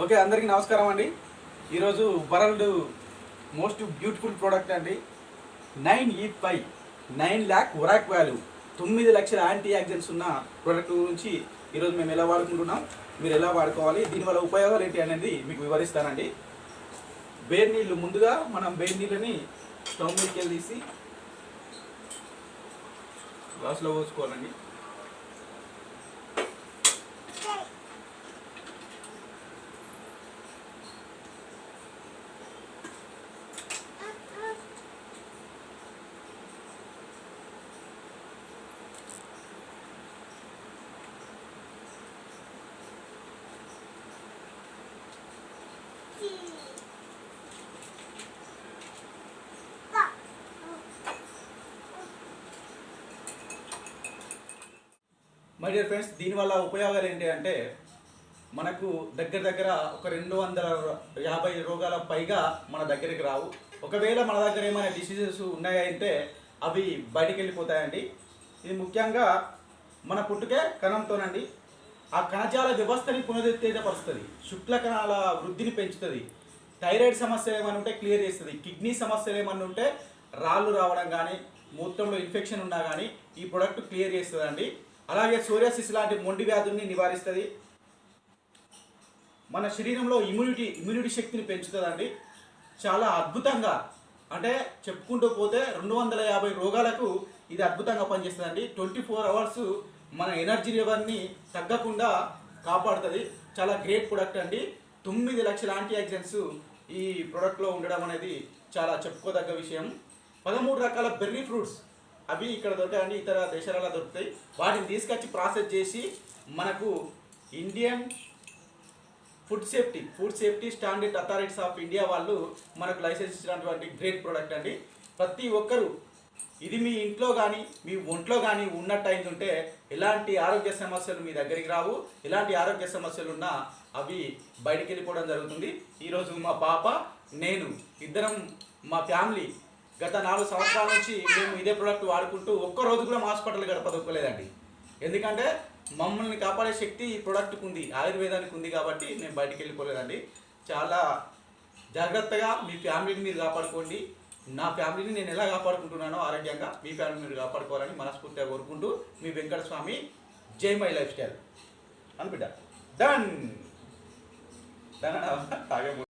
Okay, అందరికీ నమస్కారం అండి. ఈరోజు వరల్డ్ మోస్ట్ బ్యూటిఫుల్ ప్రోడక్ట్ అండి 9E5 9 lakh ఒరాక్ వాల్యూ 9 లక్షల యాంటీ ఆక్సిడెంట్స్ ఉన్న ప్రోడక్ట్ గురించి ఈరోజు మేము ఎలా వాడుకుంటున్నాం, మీరు ఎలా వాడుకోవాలి, దీనివల్ల ఉపయోగాలు ఏంటి అనేది మీకు వివరిస్తానండి. వేడి నీళ్ళు ముందుగా మనం వేడి నీళ్ళని స్టవ్ మీదకి వెళ్ళి తీసి గ్లాసులో పోసుకోవాలండి. మై డియర్ ఫ్రెండ్స్, దీనివల్ల ఉపయోగాలు ఏంటి అంటే మనకు దగ్గర ఒక 250 రోగాల పైగా మన దగ్గరికి రావు. ఒకవేళ మన దగ్గర ఏమైనా డిసీజెస్ ఉన్నాయంటే అవి బయటికి వెళ్ళిపోతాయండి. ఇది ముఖ్యంగా మన పుట్టుకే కణంతోనండి. ఆ కణజాల వ్యవస్థని పునరుత్తేజపరుస్తుంది, శుక్ల కణాల వృద్ధిని పెంచుతుంది, థైరాయిడ్ సమస్యలు ఏమైనా ఉంటే క్లియర్ చేస్తుంది, కిడ్నీ సమస్యలు ఏమైనా ఉంటే రాళ్ళు రావడం కానీ మూత్రంలో ఇన్ఫెక్షన్ ఉన్నా కానీ ఈ ప్రోడక్ట్ క్లియర్ చేస్తుందండి. అలాగే సోరియాసిస్ లాంటి మొండి వ్యాధుల్ని నివారిస్తుంది. మన శరీరంలో ఇమ్యూనిటీ శక్తిని పెంచుతుందండి. చాలా అద్భుతంగా, అంటే చెప్పుకుంటూ పోతే 250 రోగాలకు ఇది అద్భుతంగా పనిచేస్తుందండి. 24 hours మన ఎనర్జీ లెవెల్ని తగ్గకుండా కాపాడుతుంది. చాలా గ్రేట్ ప్రోడక్ట్ అండి. 9 లక్షల యాంటీ ఆక్సిడెంట్స్ ఈ ప్రోడక్ట్లో ఉండడం అనేది చాలా చెప్పుకోదగ్గ విషయం. 13 రకాల బెర్రీ ఫ్రూట్స్ అవి ఇక్కడ దొరకాయండి, ఇతర దేశాలలో దొరుకుతాయి. వాటిని తీసుకొచ్చి ప్రాసెస్ చేసి మనకు Indian food safety standard authorities of India వాళ్ళు మనకు లైసెన్స్ ఇచ్చినటువంటి గ్రేట్ ప్రోడక్ట్ అండి. ప్రతి ఒక్కరూ ఇది మీ ఇంట్లో కానీ మీ ఒంట్లో కానీ ఉన్నట్టు అయిందంటే ఎలాంటి ఆరోగ్య సమస్యలు మీ దగ్గరికి రావు. ఎలాంటి ఆరోగ్య సమస్యలు ఉన్నా అవి బయటికి వెళ్ళిపోవడం జరుగుతుంది. ఈరోజు మా పాప నేను ఇద్దరం మా ఫ్యామిలీ గత 4 సంవత్సరాల నుంచి మేము ఇదే ప్రోడక్ట్ వాడుకుంటూ ఒక్కరోజు కూడా హాస్పిటల్ గడపదొక్కలేదండి. ఎందుకంటే మమ్మల్ని కాపాడే శక్తి ఈ ప్రోడక్ట్కి ఉంది, ఆయుర్వేదానికి ఉంది కాబట్టి మేము బయటికి వెళ్ళిపోలేదండి. చాలా జాగ్రత్తగా మీ ఫ్యామిలీని మీరు కాపాడుకోండి. నా ఫ్యామిలీని నేను ఎలా కాపాడుకుంటున్నానో ఆరోగ్యంగా మీ ఫ్యామిలీని మీరు కాపాడుకోవాలని మనస్ఫూర్తిగా కోరుకుంటూ మీ వెంకట స్వామి, జై మై లైఫ్ స్టైల్ అని బిడ్డ డన్.